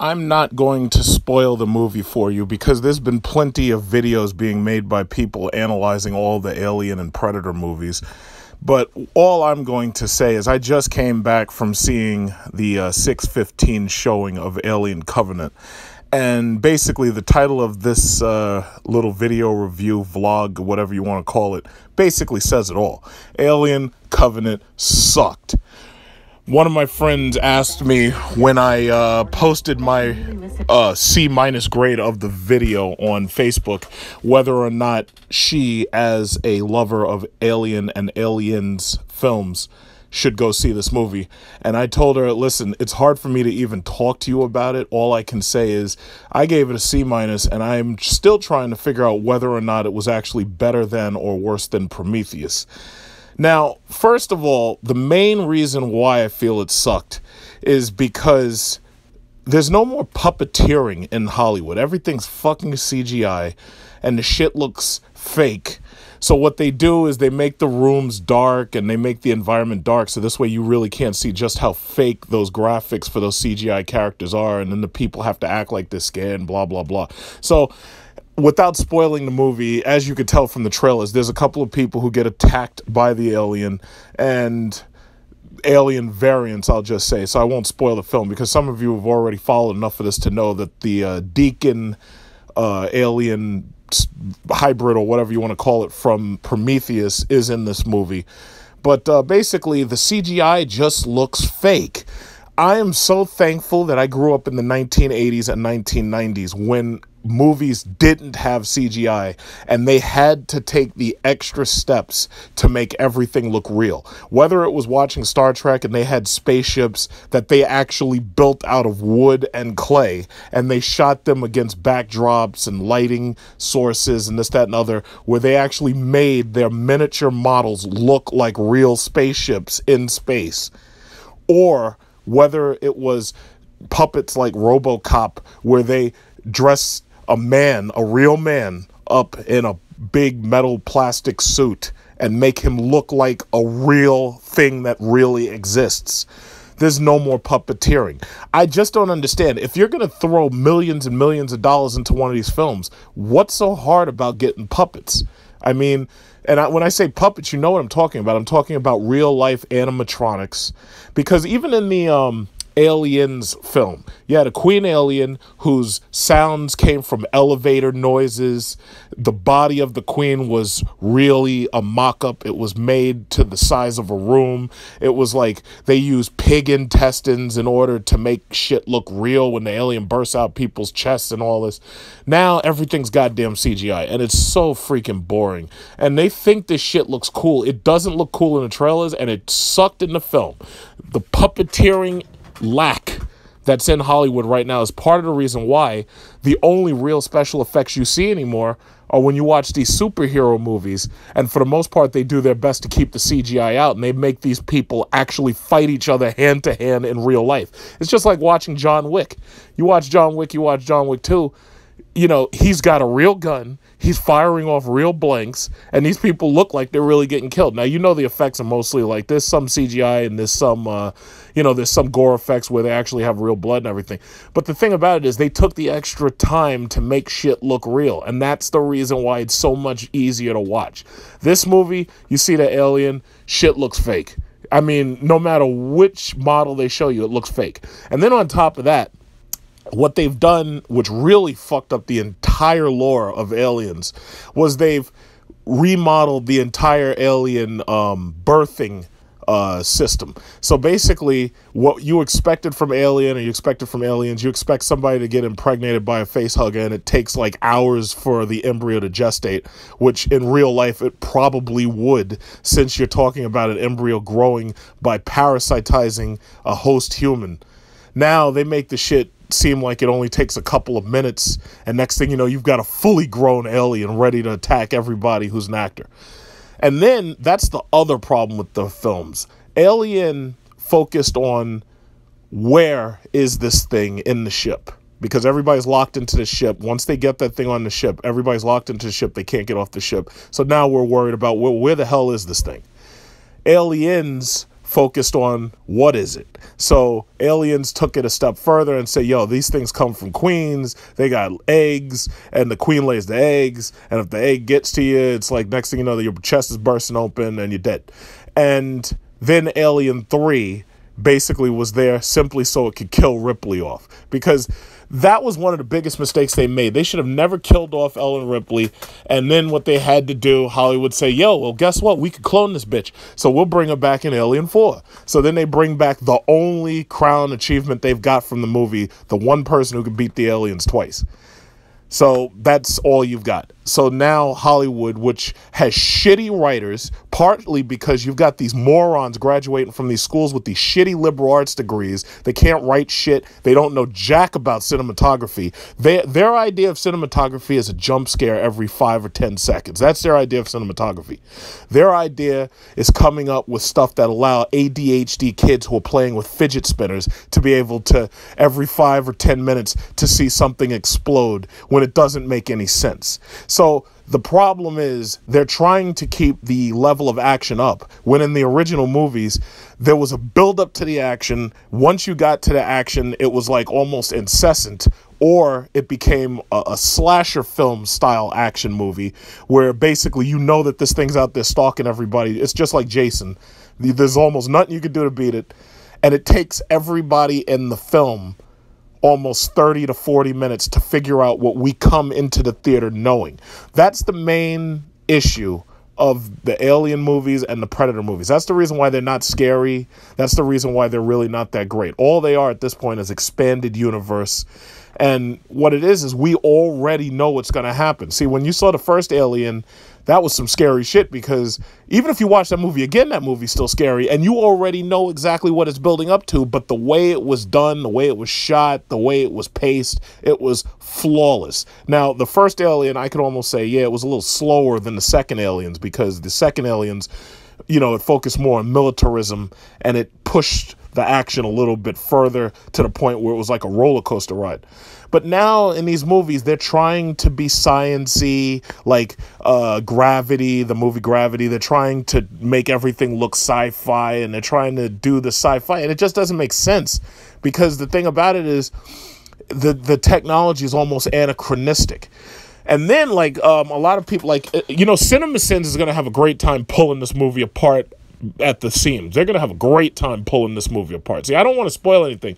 I'm not going to spoil the movie for you because there's been plenty of videos being made by people analyzing all the Alien and Predator movies. But all I'm going to say is I just came back from seeing the 6/15 showing of Alien Covenant. And basically the title of this little video review, vlog, whatever you want to call it, basically says it all. Alien Covenant sucked. One of my friends asked me when I posted my C- grade of the video on Facebook whether or not she, as a lover of Alien and Aliens films, should go see this movie. And I told her, listen, it's hard for me to even talk to you about it. All I can say is I gave it a C-, and I'm still trying to figure out whether or not it was actually better than or worse than Prometheus. Now, first of all, the main reason why I feel it sucked is because there's no more puppeteering in Hollywood. Everything's fucking CGI, and the shit looks fake. So what they do is they make the rooms dark and they make the environment dark, so this way you really can't see just how fake those graphics for those CGI characters are, and then the people have to act like they're scared and blah, blah, blah. So without spoiling the movie, as you could tell from the trailers, there's a couple of people who get attacked by the alien and alien variants, I'll just say. So I won't spoil the film because some of you have already followed enough of this to know that the Deacon alien hybrid, or whatever you want to call it, from Prometheus is in this movie. But basically, the CGI just looks fake. I am so thankful that I grew up in the 1980s and 1990s when movies didn't have CGI and they had to take the extra steps to make everything look real. Whether it was watching Star Trek and they had spaceships that they actually built out of wood and clay and they shot them against backdrops and lighting sources and this, that, and other, where they actually made their miniature models look like real spaceships in space. Or whether it was puppets like RoboCop, where they dress a man, a real man, up in a big metal plastic suit and make him look like a real thing that really exists. There's no more puppeteering. I just don't understand. If you're going to throw millions and millions of dollars into one of these films, what's so hard about getting puppets? I mean, and when I say puppets, you know what I'm talking about. I'm talking about real-life animatronics. Because even in the Aliens film, you had a queen alien whose sounds came from elevator noises. The body of the queen was really a mock-up. It was made to the size of a room. It was like they used pig intestines in order to make shit look real when the alien bursts out people's chests and all this. Now everything's goddamn CGI, and it's so freaking boring. And they think this shit looks cool. It doesn't look cool in the trailers, and it sucked in the film. The puppeteering lack that's in Hollywood right now is part of the reason why the only real special effects you see anymore are when you watch these superhero movies, and for the most part they do their best to keep the CGI out, and they make these people actually fight each other hand to hand in real life. It's just like watching John Wick. You watch John Wick 2, you know, he's got a real gun, he's firing off real blanks, and these people look like they're really getting killed. Now, you know the effects are mostly like, there's some CGI and there's some, there's some gore effects where they actually have real blood and everything. But the thing about it is they took the extra time to make shit look real, and that's the reason why it's so much easier to watch. This movie, you see the alien, shit looks fake. I mean, no matter which model they show you, it looks fake. And then on top of that, what they've done, which really fucked up the entire lore of Aliens, was they've remodeled the entire alien birthing system. So basically, what you expected from Alien, or you expected from Aliens, you expect somebody to get impregnated by a facehugger, and it takes like hours for the embryo to gestate, which in real life it probably would, since you're talking about an embryo growing by parasitizing a host human. Now they make the shit seem like it only takes a couple of minutes, and next thing you know, you've got a fully grown alien ready to attack everybody who's an actor. And then that's the other problem with the films. Alien focused on where is this thing in the ship, because everybody's locked into the ship. Once they get that thing on the ship, everybody's locked into the ship. They can't get off the ship. So now we're worried about where the hell is this thing. Aliens focused on what is it. So Aliens took it a step further and say, yo, these things come from queens. They got eggs, and the queen lays the eggs. And if the egg gets to you, it's like next thing you know, your chest is bursting open and you're dead. And then Alien 3 basically was there simply so it could kill Ripley off, because that was one of the biggest mistakes they made. They should have never killed off Ellen Ripley. And then what they had to do, Hollywood say, yo, well, guess what? We could clone this bitch. So we'll bring her back in Alien 4. So then they bring back the only crown achievement they've got from the movie, the one person who could beat the aliens twice. So that's all you've got. So now Hollywood, which has shitty writers, partly because you've got these morons graduating from these schools with these shitty liberal arts degrees. They can't write shit. They don't know jack about cinematography. Their idea of cinematography is a jump scare every 5 or 10 seconds. That's their idea of cinematography. Their idea is coming up with stuff that allow ADHD kids who are playing with fidget spinners to be able to, every 5 or 10 minutes, to see something explode when it doesn't make any sense. So the problem is they're trying to keep the level of action up, when in the original movies, there was a build-up to the action. Once you got to the action, it was like almost incessant, or it became a slasher film style action movie where basically you know that this thing's out there stalking everybody. It's just like Jason. There's almost nothing you could do to beat it. And it takes everybody in the film almost 30 to 40 minutes to figure out what we come into the theater knowing. That's the main issue of the Alien movies and the Predator movies. That's the reason why they're not scary. That's the reason why they're really not that great. All they are at this point is expanded universe. And what it is we already know what's going to happen. See, when you saw the first Alien, that was some scary shit, because even if you watch that movie again, that movie's still scary, and you already know exactly what it's building up to, but the way it was done, the way it was shot, the way it was paced, it was flawless. Now, the first Alien, I could almost say, yeah, it was a little slower than the second Aliens, because the second Aliens, you know, it focused more on militarism, and it pushed the action a little bit further to the point where it was like a roller coaster ride. But now in these movies, they're trying to be science-y, like Gravity, the movie Gravity. They're trying to make everything look sci-fi, and they're trying to do the sci-fi, and it just doesn't make sense, because the thing about it is the technology is almost anachronistic. And then, like, a lot of people, like, you know, CinemaSins is going to have a great time pulling this movie apart at the seams. They're going to have a great time pulling this movie apart. See, I don't want to spoil anything,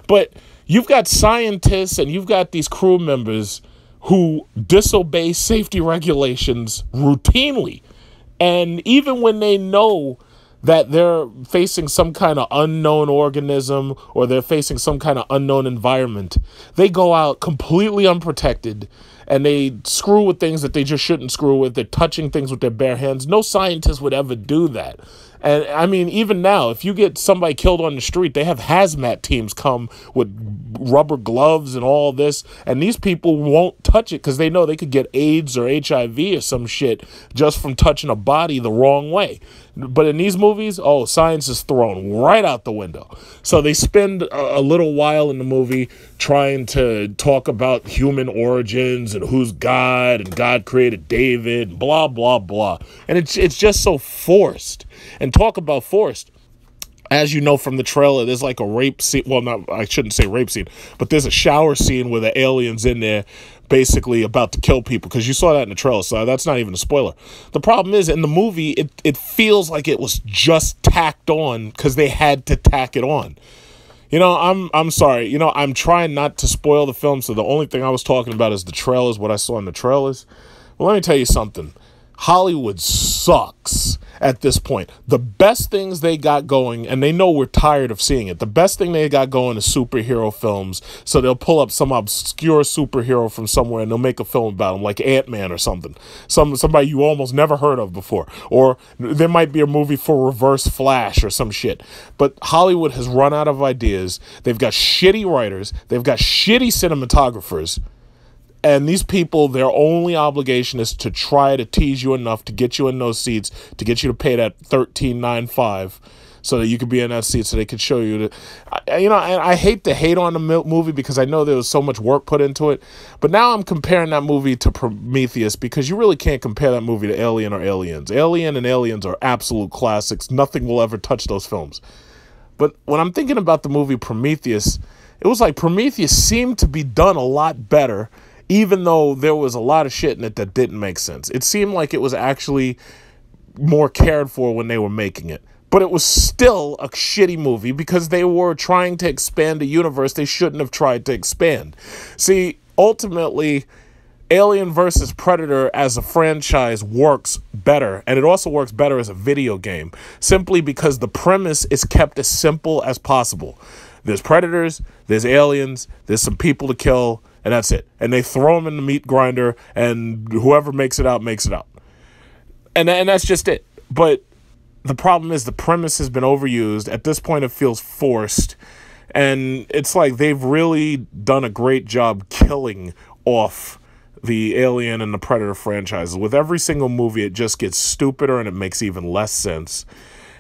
but you've got scientists and you've got these crew members who disobey safety regulations routinely. And even when they know that they're facing some kind of unknown organism or they're facing some kind of unknown environment, they go out completely unprotected and they screw with things that they just shouldn't screw with. They're touching things with their bare hands. No scientist would ever do that. And I mean, even now, if you get somebody killed on the street, they have hazmat teams come with rubber gloves and all this. And these people won't touch it because they know they could get AIDS or HIV or some shit just from touching a body the wrong way. But in these movies, oh, science is thrown right out the window. So they spend a little while in the movie trying to talk about human origins and who's God and God created David and blah, blah, blah. And it's just so forced. And talk about forced. As you know from the trailer, there's like a rape scene. Well, not, I shouldn't say rape scene, but there's a shower scene where the alien's in there basically about to kill people, because you saw that in the trailer, so that's not even a spoiler. The problem is, in the movie, it feels like it was just tacked on because they had to tack it on. You know, I'm sorry. You know, I'm trying not to spoil the film, so the only thing I was talking about is the trailers, what I saw in the trailers. Well, let me tell you something. Hollywood sucks at this point. The best things they got going, and they know we're tired of seeing it, the best thing they got going is superhero films. So they'll pull up some obscure superhero from somewhere and they'll make a film about him, like Ant-Man or something. Somebody you almost never heard of before. Or there might be a movie for Reverse Flash or some shit. But Hollywood has run out of ideas. They've got shitty writers. They've got shitty cinematographers. And these people, their only obligation is to try to tease you enough to get you in those seats, to get you to pay that $13.95 so that you could be in that seat, so they could show you I hate to hate on the movie because I know there was so much work put into it, but now I'm comparing that movie to Prometheus because you really can't compare that movie to Alien or Aliens. Alien and Aliens are absolute classics. Nothing will ever touch those films. But when I'm thinking about the movie Prometheus, it was like Prometheus seemed to be done a lot better, even though there was a lot of shit in it that didn't make sense. It seemed like it was actually more cared for when they were making it. But it was still a shitty movie because they were trying to expand a universe they shouldn't have tried to expand. See, ultimately, Alien versus Predator as a franchise works better, and it also works better as a video game, simply because the premise is kept as simple as possible. There's predators, there's aliens, there's some people to kill, and that's it. And they throw them in the meat grinder, and whoever makes it out, makes it out. And that's just it. But the problem is the premise has been overused. At this point, it feels forced. And it's like they've really done a great job killing off the Alien and the Predator franchises. With every single movie, it just gets stupider and it makes even less sense.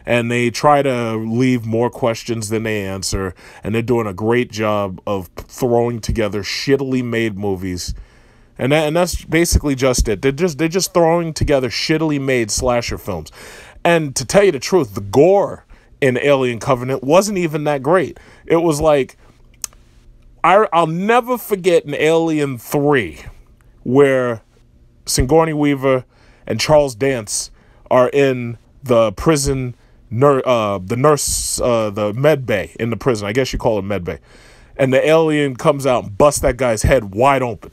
And they try to leave more questions than they answer. And they're doing a great job of throwing together shittily made movies. And that's basically just it. They're just throwing together shittily made slasher films. And to tell you the truth, the gore in Alien Covenant wasn't even that great. It was like, I'll never forget in Alien 3 where Sigourney Weaver and Charles Dance are in the prison, the med bay in the prison. I guess you call it med bay. And the alien comes out and busts that guy's head wide open.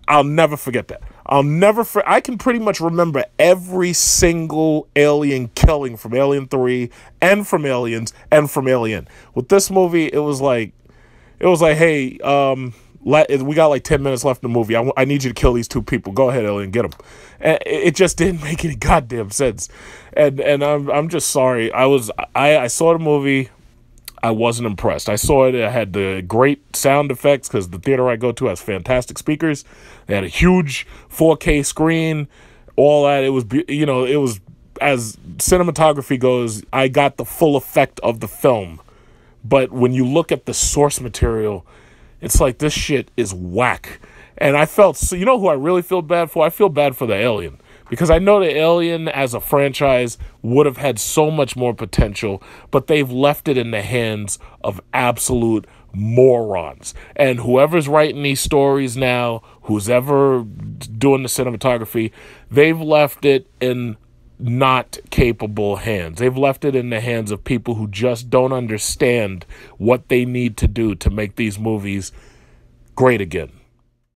I'll never forget that. I can pretty much remember every single alien killing from Alien 3 and from Aliens and from Alien. With this movie, it was like, hey, we got like 10 minutes left in the movie. I need you to kill these two people. Go ahead, Alien, get them. And it just didn't make any goddamn sense. And I'm just sorry. I saw the movie. I wasn't impressed. I saw it. It had the great sound effects because the theater I go to has fantastic speakers. They had a huge 4K screen, all that. It was, it was, as cinematography goes, I got the full effect of the film. But when you look at the source material, it's like this shit is whack. And I felt, so you know who I really feel bad for? I feel bad for the Alien. Because I know the Alien as a franchise would have had so much more potential, but they've left it in the hands of absolute morons. And whoever's writing these stories now, who's ever doing the cinematography, they've left it in not capable hands. They've left it in the hands of people who just don't understand what they need to do to make these movies great again.